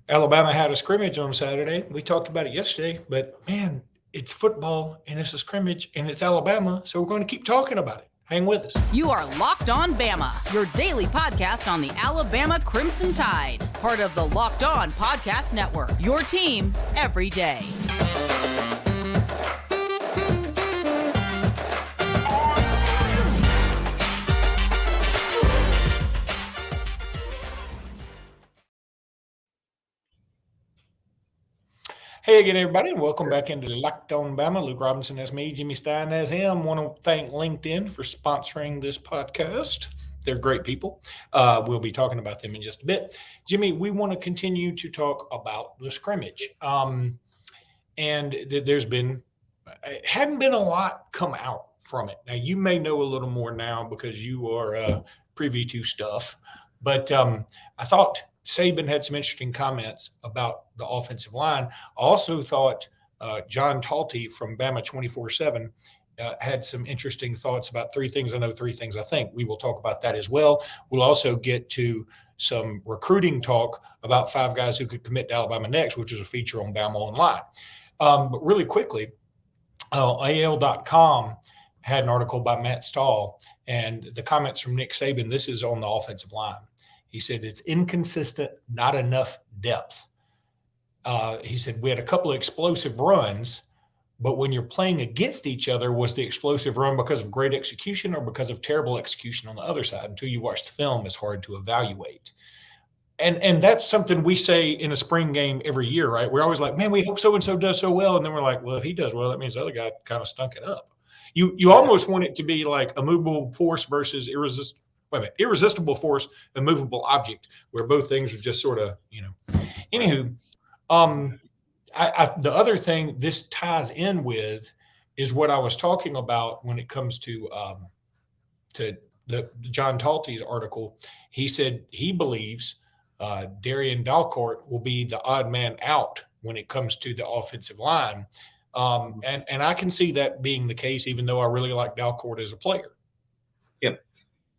Alabama had a scrimmage on Saturday. We talked about it yesterday, but man, it's football and it's a scrimmage and it's Alabama, so we're going to keep talking about it. Hang with us. You are Locked On Bama, your daily podcast on the Alabama Crimson Tide, part of the Locked On Podcast Network, your team every day. Hey again, everybody, and welcome back into Locked On Bama. Luke Robinson, that's me. Jimmy Stein, that's him. Want to thank LinkedIn for sponsoring this podcast. They're great people. We'll be talking about them in just a bit. Jimmy, we want to continue to talk about the scrimmage. There's been, it hadn't been a lot come out from it. Now, you may know a little more now because you are privy to stuff, but I thought Saban had some interesting comments about the offensive line. I also thought John Talty from Bama 24/7 had some interesting thoughts about three things I know, three things I think. We will talk about that as well. We'll also get to some recruiting talk about five guys who could commit to Alabama next, which is a feature on Bama Online. But really quickly, AL.com had an article by Matt Stahl, and the comments from Nick Saban, this is on the offensive line. He said, it's inconsistent, not enough depth. He said, we had a couple of explosive runs, but when you're playing against each other, was the explosive run because of great execution or because of terrible execution on the other side? Until you watch the film, it's hard to evaluate. And that's something we say in a spring game every year, right? We're always like, man, we hope so-and-so does so well. And then we're like, well, if he does well, that means the other guy kind of stunk it up. You almost want it to be like a movable force versus irresistible force, a movable object, where both things are just sort of, Anywho, the other thing this ties in with is what I was talking about when it comes to the John Talty's article. He said he believes Darian Dalcourt will be the odd man out when it comes to the offensive line. And I can see that being the case, even though I really like Dalcourt as a player. Yep.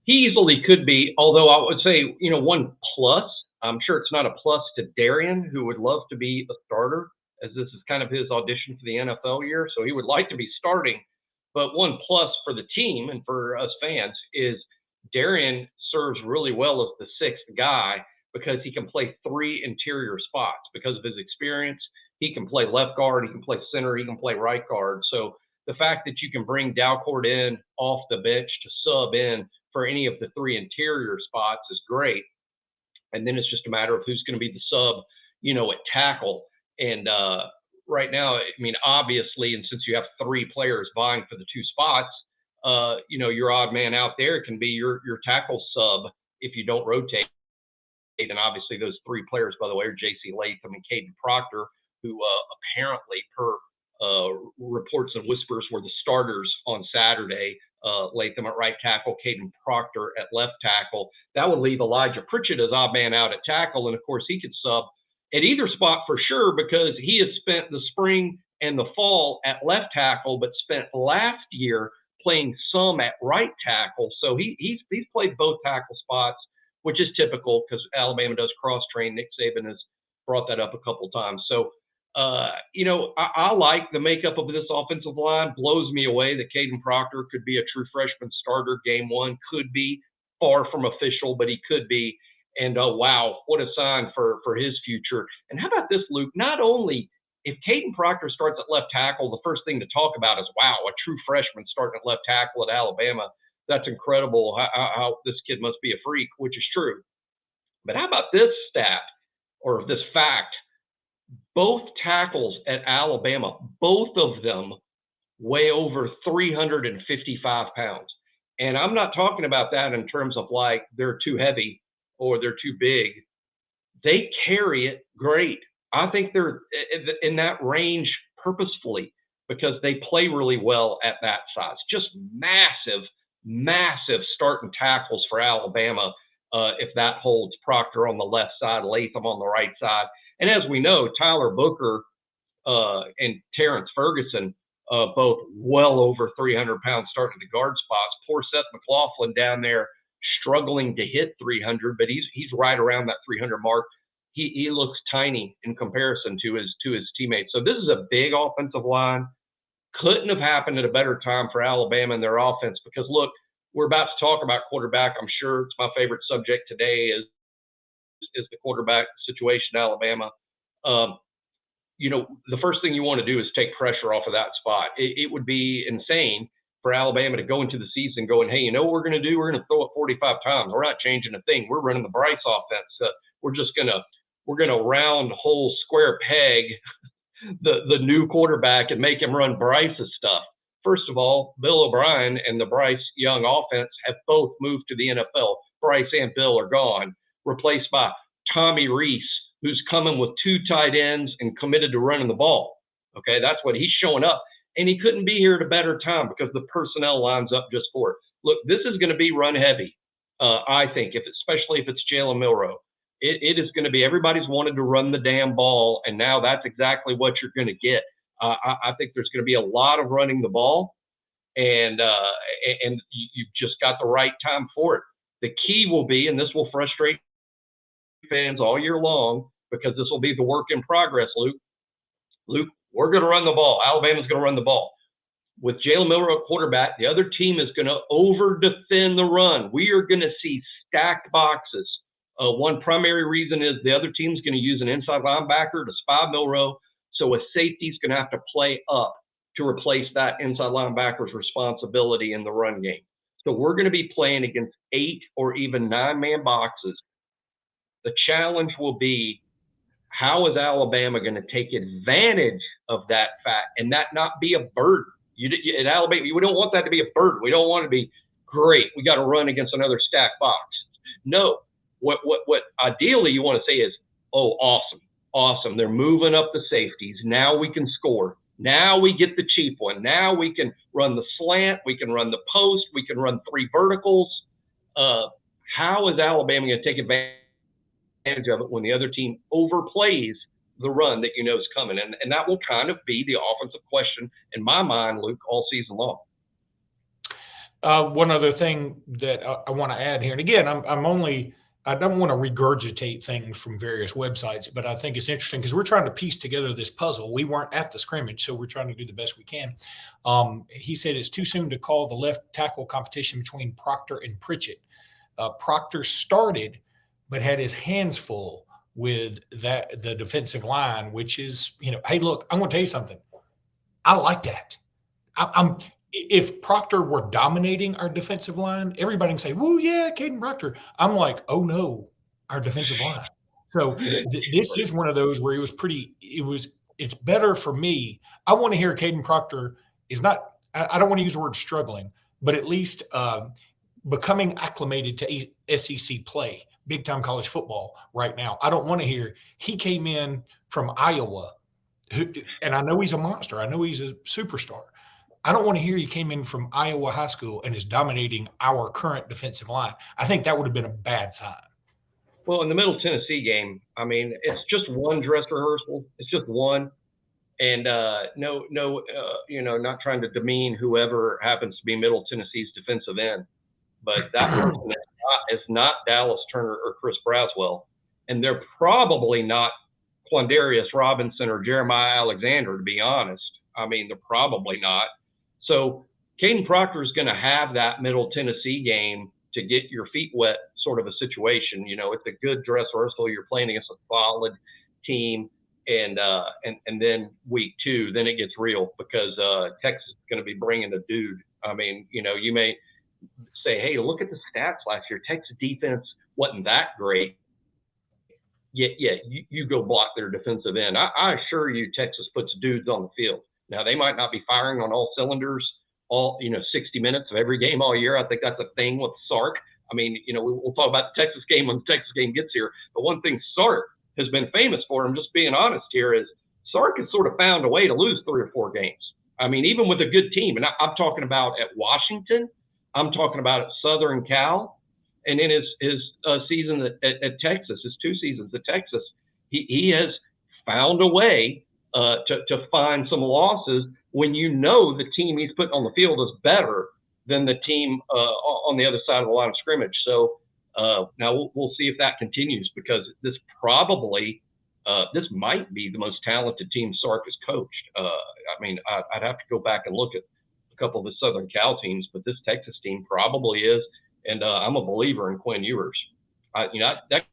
He easily could be, although I would say, one plus. I'm sure it's not a plus to Darian, who would love to be a starter, as this is kind of his audition for the NFL year. So he would like to be starting. But one plus for the team and for us fans is Darian serves really well as the sixth guy because he can play three interior spots because of his experience. He can play left guard, he can play center, he can play right guard. So the fact that you can bring Dalcourt in off the bench to sub in for any of the three interior spots is great. And then it's just a matter of who's going to be the sub, at tackle. And right now, obviously, and since you have three players vying for the two spots, your odd man out there can be your tackle sub if you don't rotate. And obviously those three players, by the way, are J.C. Latham and Caden Proctor, who apparently, per reports and whispers, were the starters on Saturday. Latham at right tackle, Caden Proctor at left tackle. That would leave Elijah Pritchett as odd man out at tackle. And of course, he could sub at either spot for sure because he had spent the spring and the fall at left tackle, but spent last year playing some at right tackle. So he's played both tackle spots, which is typical because Alabama does cross-train. Nick Saban has brought that up a couple times. So, I like the makeup of this offensive line. Blows me away that Caden Proctor could be a true freshman starter game one. Could be. Far from official, but he could be. And wow, what a sign for his future. And how about this, Luke? Not only if Caden Proctor starts at left tackle, the first thing to talk about is, wow, a true freshman starting at left tackle at Alabama. That's incredible how this kid must be a freak, which is true. But how about this stat or this fact? Both tackles at Alabama, both of them weigh over 355 pounds. And I'm not talking about that in terms of like they're too heavy or they're too big. They carry it great. I think they're in that range purposefully because they play really well at that size. Just massive starting tackles for Alabama if that holds. Proctor on the left side, Latham on the right side. And as we know, Tyler Booker and Terrence Ferguson, both well over 300 pounds starting the guard spots. Poor Seth McLaughlin down there struggling to hit 300, but he's right around that 300 mark. he looks tiny in comparison to his teammates. So this is a big offensive line. Couldn't have happened at a better time for Alabama and their offense, because look, we're about to talk about quarterback. I'm sure it's my favorite subject today is the quarterback situation in Alabama. The first thing you want to do is take pressure off of that spot. It would be insane for Alabama to go into the season going, hey, you know what we're going to do? We're going to throw it 45 times. We're not changing a thing. We're running the Bryce offense. We're going to round hole square peg the new quarterback and make him run Bryce's stuff. First of all, Bill O'Brien and the Bryce Young offense have both moved to the NFL. Bryce and Bill are gone, replaced by Tommy Reese, who's coming with 2 tight ends and committed to running the ball. Okay, that's what he's showing up. And he couldn't be here at a better time because the personnel lines up just for it. Look, this is going to be run heavy, I think, especially if it's Jalen Milroe. It is going to be, everybody's wanted to run the damn ball, and now that's exactly what you're going to get. I think there's going to be a lot of running the ball, and you've just got the right time for it. The key will be, and this will frustrate fans all year long, because this will be the work in progress, Luke. Luke, we're going to run the ball. Alabama's going to run the ball. With Jalen Milroe at quarterback, the other team is going to over-defend the run. We are going to see stacked boxes. One primary reason is the other team's going to use an inside linebacker to spy Milroe, so a safety's going to have to play up to replace that inside linebacker's responsibility in the run game. So we're going to be playing against 8 or even 9-man boxes. The challenge will be, how is Alabama going to take advantage of that fact and that not be a burden? In Alabama, we don't want that to be a burden. We don't want to be, great, we got to run against another stacked box. No. What ideally you want to say is, oh, awesome. They're moving up the safeties. Now we can score. Now we get the cheap one. Now we can run the slant. We can run the post. We can run 3 verticals. How is Alabama going to take advantage of it when the other team overplays the run that you know is coming? And that will kind of be the offensive question in my mind, Luke, all season long. One other thing that I want to add here, and again, I don't want to regurgitate things from various websites, but I think it's interesting because we're trying to piece together this puzzle. We weren't at the scrimmage, so we're trying to do the best we can. He said it's too soon to call the left tackle competition between Proctor and Pritchett. Proctor started, but had his hands full with the defensive line, which is, hey, look, I'm going to tell you something. I like that. If Proctor were dominating our defensive line, everybody can say, "Woo, yeah, Caden Proctor." I'm like, "Oh no, our defensive line." So this is one of those where it's better for me. I want to hear Caden Proctor is not. I don't want to use the word struggling, but at least becoming acclimated to SEC play, big time college football right now. I don't want to hear he came in from Iowa, and I know he's a monster. I know he's a superstar. I don't want to hear he came in from Iowa high school and is dominating our current defensive line. I think that would have been a bad sign. Well, in the Middle Tennessee game, I mean, it's just one dress rehearsal. It's just one. And not trying to demean whoever happens to be Middle Tennessee's defensive end, but that person is not Dallas Turner or Chris Braswell. And they're probably not Quandarius Robinson or Jeremiah Alexander, to be honest. I mean, they're probably not. So Caden Proctor is going to have that Middle Tennessee game to get your feet wet sort of a situation. It's a good dress rehearsal. You're playing against a solid team. And then week 2, then it gets real because Texas is going to be bringing a dude. I mean, you may say, hey, look at the stats last year. Texas defense wasn't that great. Yeah, you go block their defensive end. I assure you Texas puts dudes on the field. Now, they might not be firing on all cylinders, 60 minutes of every game all year. I think that's a thing with Sark. I mean, we'll talk about the Texas game when the Texas game gets here. But one thing Sark has been famous for, I'm just being honest here, is Sark has sort of found a way to lose 3 or 4 games. I mean, even with a good team. And I'm talking about at Washington. I'm talking about at Southern Cal. And in his season at Texas, his 2 seasons at Texas, he has found a way to find some losses when the team he's putting on the field is better than the team on the other side of the line of scrimmage. So Now we'll see if that continues, because this probably this might be the most talented team Sark has coached. I mean, I'd have to go back and look at a couple of the Southern Cal teams, but this Texas team probably is. And I'm a believer in Quinn Ewers. That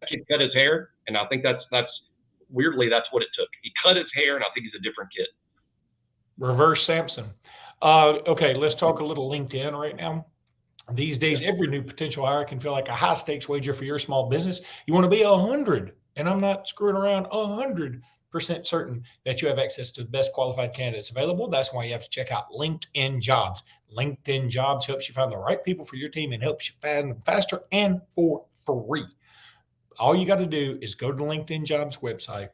kid cut his hair, and I think that's weirdly that's what it took. He cut his hair, and I think he's a different kid. Reverse Samson. Okay, let's talk a little LinkedIn right now. These days, every new potential hire can feel like a high stakes wager for your small business. You want to be 100, and I'm not screwing around, 100% certain that you have access to the best qualified candidates available. That's why you have to check out LinkedIn Jobs. LinkedIn Jobs helps you find the right people for your team and helps you find them faster and for free. All you got to do is go to the LinkedIn Jobs website,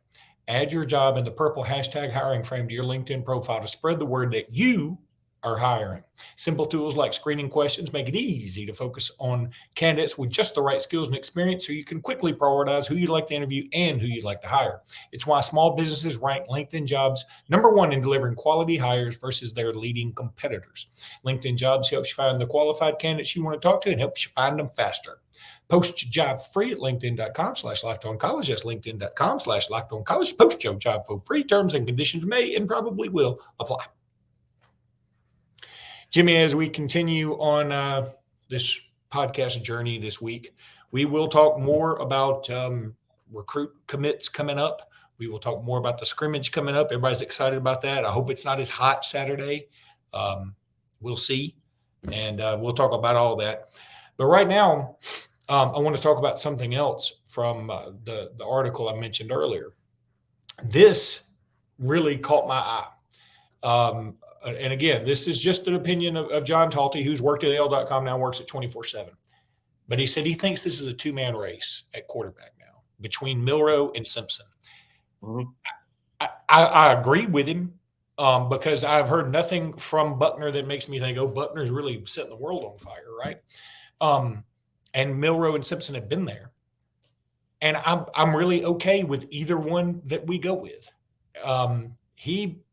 add your job in the purple hashtag hiring frame to your LinkedIn profile to spread the word that you are hiring. Simple tools like screening questions make it easy to focus on candidates with just the right skills and experience, so you can quickly prioritize who you'd like to interview and who you'd like to hire. It's why small businesses rank LinkedIn Jobs #1 in delivering quality hires versus their leading competitors. LinkedIn Jobs helps you find the qualified candidates you want to talk to and helps you find them faster. Post your job free at linkedin.com/lockedoncollege. That's linkedin.com/lockedoncollege. Post your job for free. Terms and conditions may and probably will apply. Jimmy, as we continue on this podcast journey this week, we will talk more about recruit commits coming up. We will talk more about the scrimmage coming up. Everybody's excited about that. I hope it's not as hot Saturday. We'll see. And we'll talk about all that. But right now, I want to talk about something else from the article I mentioned earlier. This really caught my eye. And again, this is just an opinion of John Talty, who's worked at AL.com, now works at 24/7. But he said he thinks this is a two-man race at quarterback now between Milroe and Simpson. Mm-hmm. I agree with him because I've heard nothing from Buckner that makes me think, oh, Buckner's really setting the world on fire, right? And Milroe and Simpson have been there. And I'm really okay with either one that we go with. He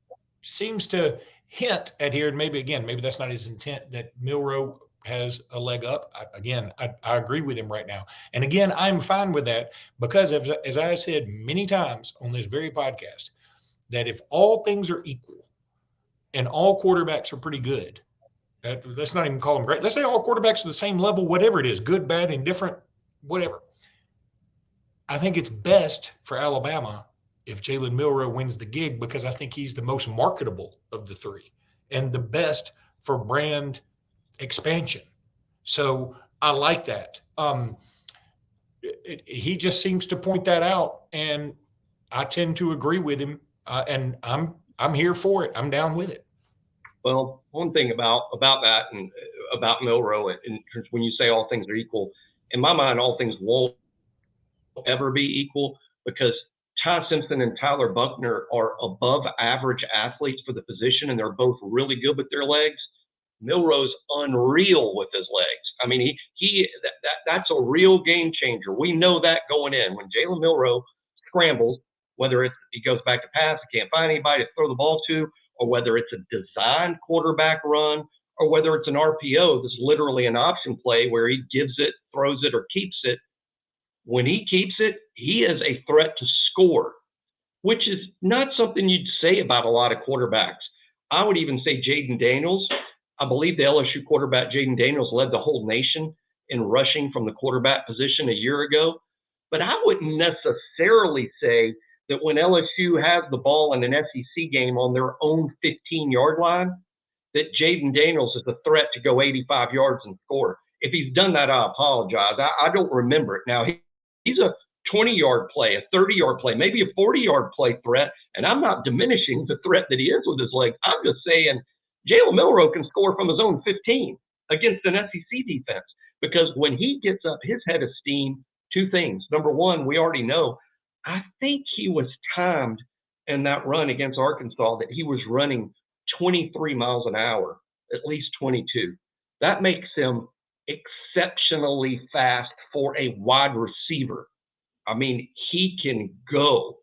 seems to hint at here, and maybe that's not his intent, that Milroe has a leg up. I agree with him right now. And again, I'm fine with that because as I said many times on this very podcast, that if all things are equal and all quarterbacks are pretty good, let's not even call them great. Let's say all quarterbacks are the same level, whatever it is, good, bad, indifferent, whatever. I think it's best for Alabama if Jalen Milroe wins the gig, because I think he's the most marketable of the three and the best for brand expansion. So I like that. He just seems to point that out, and I tend to agree with him. And I'm here for it. I'm down with it. Well, one thing about that and about Milroe, and when you say all things are equal, in my mind, all things won't ever be equal, because Ty Simpson and Tyler Buckner are above average athletes for the position, and they're both really good with their legs. Milroe's unreal with his legs. I mean, that's a real game changer. We know that going in. When Jalen Milroe scrambles, whether he goes back to pass, he can't find anybody to throw the ball to, or whether it's a designed quarterback run, or whether it's an RPO that's literally an option play where he gives it, throws it, or keeps it. When he keeps it, he is a threat to score, which is not something you'd say about a lot of quarterbacks. I would even say Jaden Daniels. I believe the LSU quarterback Jaden Daniels led the whole nation in rushing from the quarterback position a year ago. But I wouldn't necessarily say that when LSU has the ball in an SEC game on their own 15-yard line, that Jaden Daniels is a threat to go 85 yards and score. If he's done that, I apologize. I don't remember it. Now, he's a 20-yard play, a 30-yard play, maybe a 40-yard play threat, and I'm not diminishing the threat that he is with his legs. I'm just saying Jalen Milroe can score from his own 15 against an SEC defense, because when he gets up his head of steam, two things. Number one, we already know, I think he was timed in that run against Arkansas that he was running 23 miles an hour, at least 22. That makes him exceptionally fast for a wide receiver. I mean, he can go.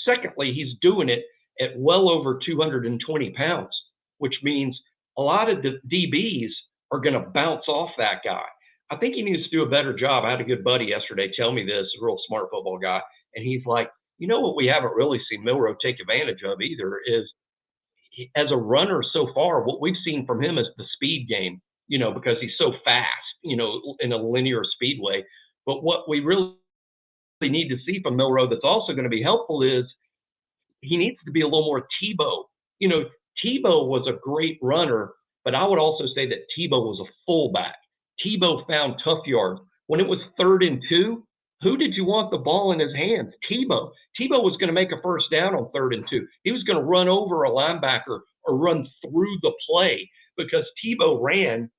Secondly, he's doing it at well over 220 pounds, which means a lot of the DBs are going to bounce off that guy. I think he needs to do a better job. I had a good buddy yesterday tell me this, a real smart football guy, and he's like, what we haven't really seen Milroe take advantage of either is as a runner so far, what we've seen from him is the speed game, because he's so fast, in a linear speedway. But what we really need to see from Milroe that's also going to be helpful is he needs to be a little more Tebow. Tebow was a great runner, but I would also say that Tebow was a fullback. Tebow found tough yards. When it was 3rd and 2, who did you want the ball in his hands? Tebow. Tebow was going to make a first down on 3rd and 2. He was going to run over a linebacker or run through the play because Tebow ran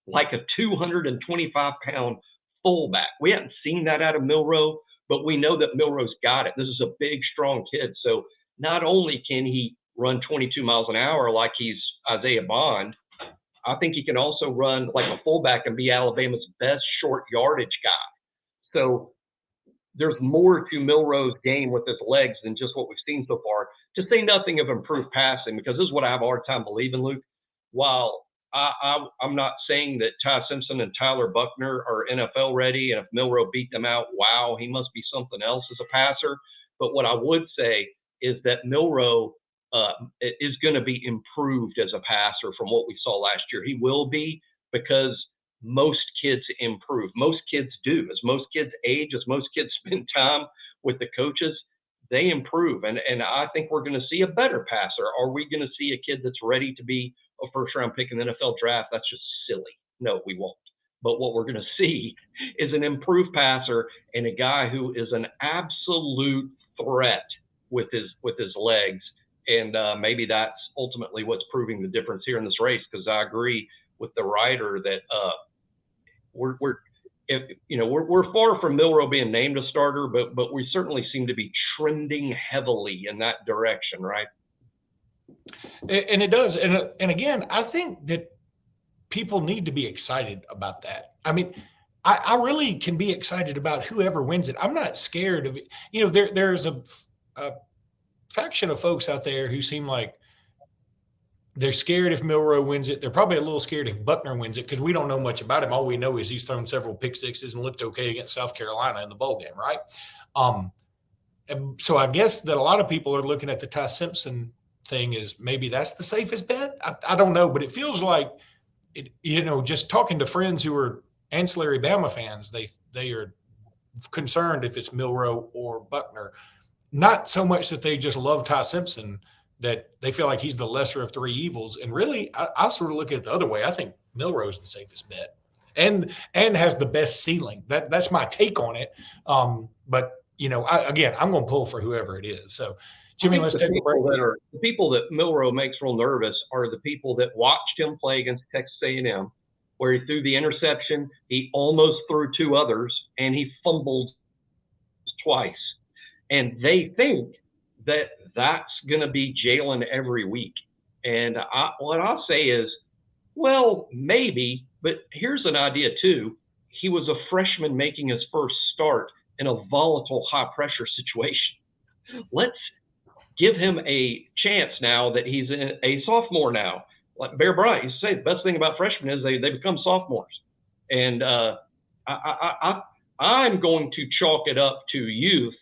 like a 225-pound fullback. We haven't seen that out of Milroe, but we know that Milroe's got it. This is a big, strong kid. So not only can he run 22 miles an hour like he's Isaiah Bond, I think he can also run like a fullback and be Alabama's best short yardage guy. So there's more to Milroe's game with his legs than just what we've seen so far, to say nothing of improved passing, because this is what I have a hard time believing, Luke. While I'm not saying that Ty Simpson and Tyler Buckner are NFL ready, and if Milroe beat them out, wow, he must be something else as a passer. But what I would say is that Milroe is going to be improved as a passer from what we saw last year. He will be, because most kids improve. Most kids do. As most kids age, as most kids spend time with the coaches, they improve. And I think we're going to see a better passer. Are we going to see a kid that's ready to be a first-round pick in the NFL draft? That's just silly. No, we won't. But what we're going to see is an improved passer and a guy who is an absolute threat with his legs. And maybe that's ultimately what's proving the difference here in this race, because I agree with the writer that we're far from Milroe being named a starter, but we certainly seem to be trending heavily in that direction, right? And it does. And again, I think that people need to be excited about that. I mean, I really can be excited about whoever wins it. I'm not scared of it. There's a faction of folks out there who seem like they're scared if Milroe wins it. They're probably a little scared if Buckner wins it, because we don't know much about him. All we know is he's thrown several pick sixes and looked okay against South Carolina in the bowl game, right? And so I guess that a lot of people are looking at the Ty Simpson thing as maybe that's the safest bet. I don't know, but it feels like just talking to friends who are ancillary Bama fans, they are concerned if it's Milroe or Buckner. Not so much that they just love Ty Simpson, that they feel like he's the lesser of three evils. And really, I sort of look at it the other way. I think Milroe's the safest bet and has the best ceiling. That's my take on it. But I'm going to pull for whoever it is. So, Jimmy, let's take a break. The people that Milroe makes real nervous are the people that watched him play against Texas A&M, where he threw the interception, he almost threw two others, and he fumbled twice. And they think that that's going to be Jalen every week. And what I'll say is, well, maybe, but here's an idea too. He was a freshman making his first start in a volatile, high-pressure situation. Let's give him a chance now that he's a sophomore now. Like Bear Bryant used to say, the best thing about freshmen is they become sophomores. And I'm going to chalk it up to youth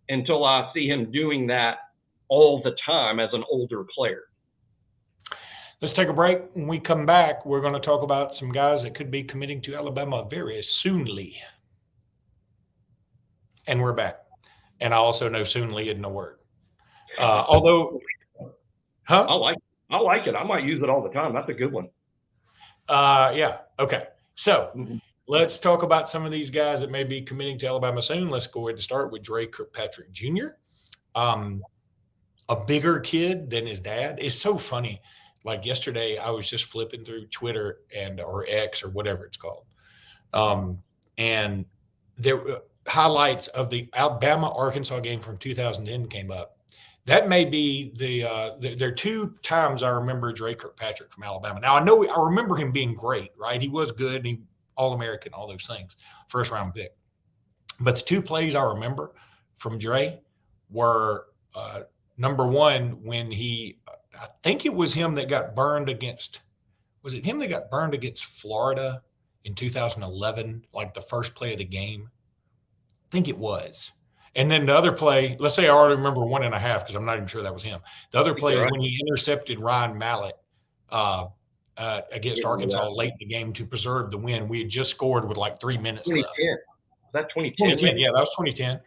until I see him doing that all the time as an older player. Let's take a break. When we come back, we're going to talk about some guys that could be committing to Alabama very soonly. And we're back. And I also know soonly isn't a word. Although, huh? I like it. I might use it all the time. That's a good one. Yeah. Okay. So let's talk about some of these guys that may be committing to Alabama soon. Let's go ahead and start with Dre Kirkpatrick Jr. A bigger kid than his dad. It's so funny. Like yesterday, I was just flipping through Twitter or X or whatever it's called. And there were highlights of the Alabama-Arkansas game from 2010 came up. That may be there are two times I remember Dre Kirkpatrick from Alabama. Now, I remember him being great, right? He was good, and he All-American, all those things, first-round pick. But the two plays I remember from Dre were number one, when I think it was him that got burned against – was it him that got burned against Florida in 2011, like the first play of the game? I think it was. And then the other play, let's say I already remember 1.5 because I'm not even sure that was him. The other play is when he intercepted Ryan Mallett against Arkansas late in the game to preserve the win. We had just scored with like 3 minutes left. 2010. Was that 2010? 2010, yeah, that was 2010.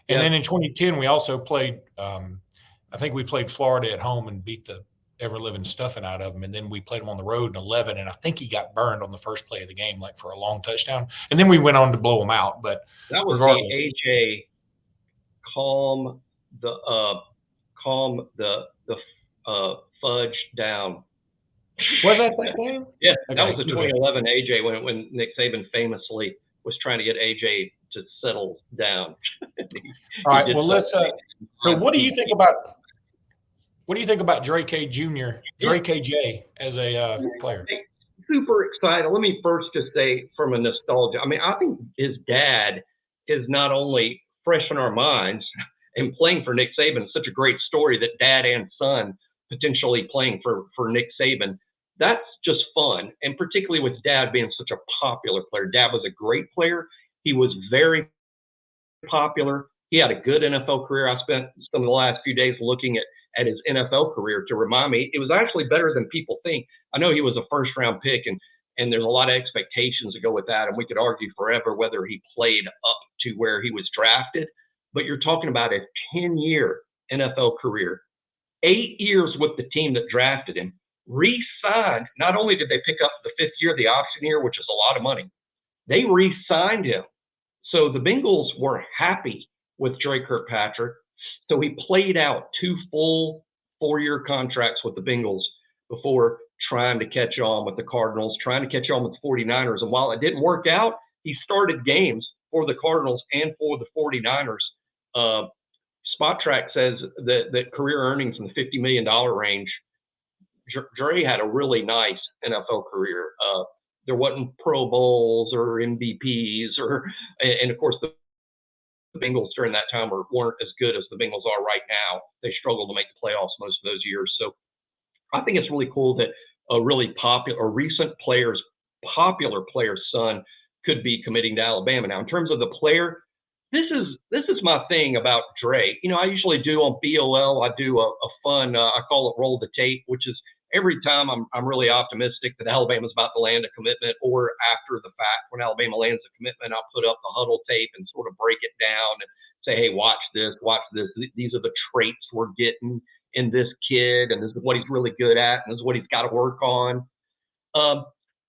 And then in 2010, we also played I think we played Florida at home and beat the ever-living stuffing out of them. And then we played them on the road in 11, and I think he got burned on the first play of the game, like for a long touchdown. And then we went on to blow them out. But that was regardless, the AJ calm the fudge down. Was that game? Yeah, okay. That was the 2011 AJ when Nick Saban famously was trying to get AJ to settle down. All right. Well, let's. So, what do you think about Dre KJ as a player? Super excited. Let me first just say, from a nostalgia, I mean, I think his dad is not only fresh in our minds, and playing for Nick Saban is such a great story that dad and son potentially playing for Nick Saban. That's just fun, and particularly with dad being such a popular player. Dad was a great player. He was very popular. He had a good NFL career. I spent some of the last few days looking at his NFL career to remind me it was actually better than people think. I know he was a first-round pick, and there's a lot of expectations to go with that, and we could argue forever whether he played up to where he was drafted. But you're talking about a 10-year NFL career, 8 years with the team that drafted him, re-signed. Not only did they pick up the 5th year, the option year, which is a lot of money, they re-signed him. So the Bengals were happy with Dre Kirkpatrick. So he played out 2 full 4-year contracts with the Bengals before trying to catch on with the Cardinals, trying to catch on with the 49ers. And while it didn't work out, he started games for the Cardinals and for the 49ers. Spot Track says that career earnings in the $50 million range. Dre had a really nice NFL career. There wasn't Pro Bowls or MVPs, and of course the Bengals during that time weren't as good as the Bengals are right now. They struggled to make the playoffs most of those years. So I think it's really cool that a really recent popular player's son could be committing to Alabama. Now, in terms of the player, this is my thing about Dre. You know, I usually do on BOL, I do a fun, I call it roll the tape, which is every time I'm really optimistic that Alabama's about to land a commitment, or after the fact, when Alabama lands a commitment, I'll put up the huddle tape and sort of break it down and say, hey, watch this. These are the traits we're getting in this kid, and this is what he's really good at, and this is what he's got to work on.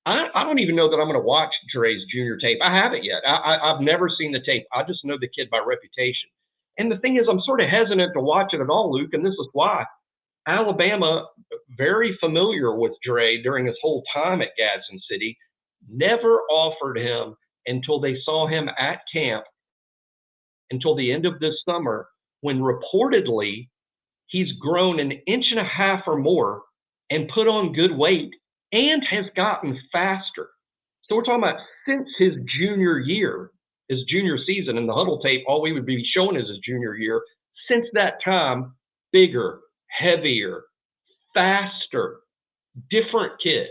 I don't even know that I'm going to watch Dre's junior tape. I haven't yet. I've never seen the tape. I just know the kid by reputation. And the thing is, I'm sort of hesitant to watch it at all, Luke, and this is why. Alabama, very familiar with Dre during his whole time at Gadsden City, never offered him until they saw him at camp until the end of this summer, when reportedly he's grown 1.5 inches or more and put on good weight and has gotten faster. So we're talking about since his junior year, his junior season, in the huddle tape, all we would be showing is his junior year. Since that time, bigger, heavier, faster, different kid.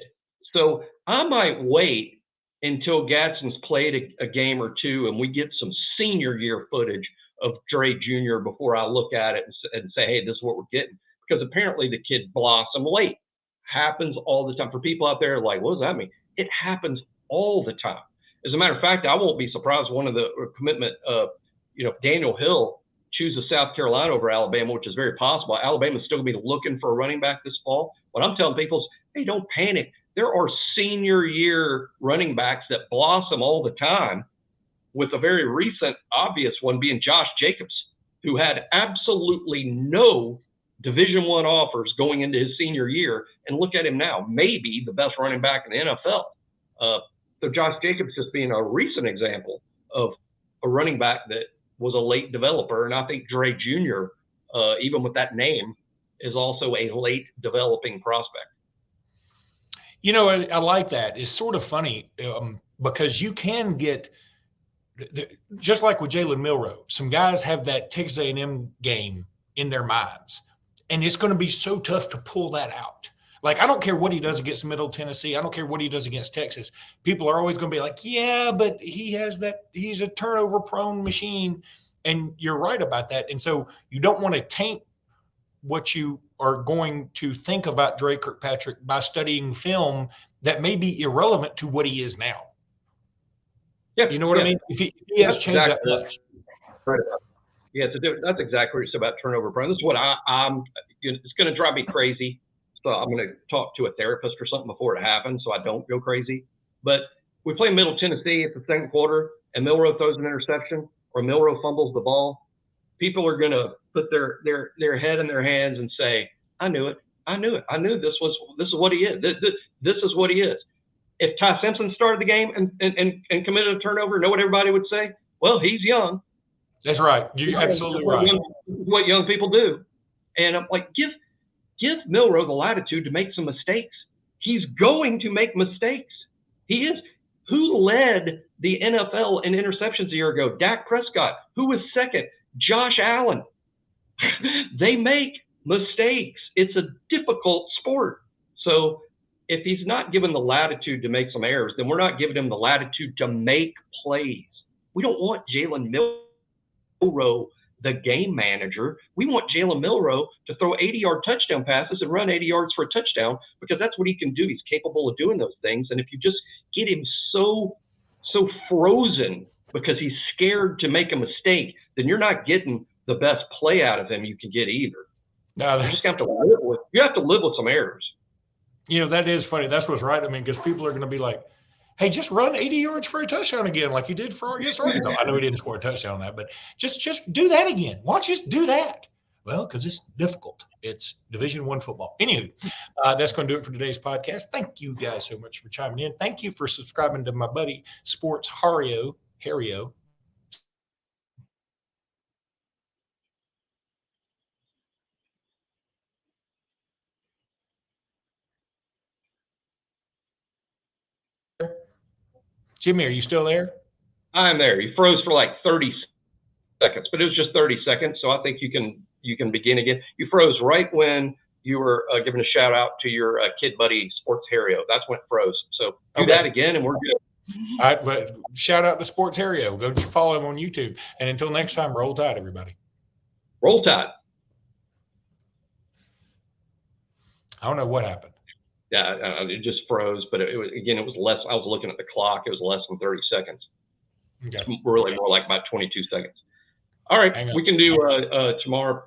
So I might wait until Gadsden's played a game or two and we get some senior year footage of Dre Jr. before I look at it and say, hey, this is what we're getting. Because apparently the kid blossomed late. Happens all the time. For people out there like, what does that mean? It happens all the time. As a matter of fact, I won't be surprised one of the commitment, Daniel Hill chooses South Carolina over Alabama, which is very possible. Alabama's still going to be looking for a running back this fall. What I'm telling people is, hey, don't panic. There are senior year running backs that blossom all the time, with a very recent obvious one being Josh Jacobs, who had absolutely no Division I offers going into his senior year, and look at him now, maybe the best running back in the NFL. So Josh Jacobs just being a recent example of a running back that was a late developer, and I think Dre Jr., even with that name, is also a late developing prospect. You know, I like that. It's sort of funny because you can get, just like with Jalen Milroe, some guys have that Texas A&M game in their minds. And it's going to be so tough to pull that out. Like, I don't care what he does against Middle Tennessee. I don't care what he does against Texas. People are always going to be like, yeah, but he's a turnover prone machine. And you're right about that. And so you don't want to taint what you are going to think about Dre Kirkpatrick by studying film that may be irrelevant to what he is now. Yeah, you know what I mean? If he has changed that much. Right. Yeah, that's exactly what you said about turnover prone. This is what I'm. It's going to drive me crazy. So I'm going to talk to a therapist or something before it happens, so I don't go crazy. But we play Middle Tennessee at the second quarter, and Milroe throws an interception or Milroe fumbles the ball. People are going to put their head in their hands and say, "I knew it. I knew it. I knew this is what he is. This is what he is." If Ty Simpson started the game and committed a turnover, know what everybody would say? Well, he's young. That's right. You're absolutely right. What young people do. And I'm like, give Milroe the latitude to make some mistakes. He's going to make mistakes. He is. Who led the NFL in interceptions a year ago? Dak Prescott. Who was second? Josh Allen. They make mistakes. It's a difficult sport. So if he's not given the latitude to make some errors, then we're not giving him the latitude to make plays. We don't want Jalen Milroe, the game manager. We want Jalen Milroe to throw 80-yard touchdown passes and run 80 yards for a touchdown, because that's what he can do. He's capable of doing those things. And if you just get him so frozen because he's scared to make a mistake, then you're not getting the best play out of him you can get either. No, you just have to live with some errors. That is funny. That's what's right. I mean, because people are going to be like, hey, just run 80 yards for a touchdown again, like you did for against Arkansas. I know he didn't score a touchdown on that, but just do that again. Why don't you just do that? Well, because it's difficult. It's Division I football. Anywho, that's going to do it for today's podcast. Thank you guys so much for chiming in. Thank you for subscribing to my buddy Sports Hario. Jimmy, are you still there? I'm there. You froze for like 30 seconds, but it was just 30 seconds. So I think you can begin again. You froze right when you were giving a shout out to your kid buddy, Sports Hario. That's when it froze. So do that again and we're good. All right, but shout out to Sports Hario. Go follow him on YouTube. And until next time, roll tide, everybody. Roll tide. I don't know what happened. Yeah, it just froze, but it was less. I was looking at the clock. It was less than 30 seconds. Okay. Really more like about 22 seconds. All right, we can do tomorrow.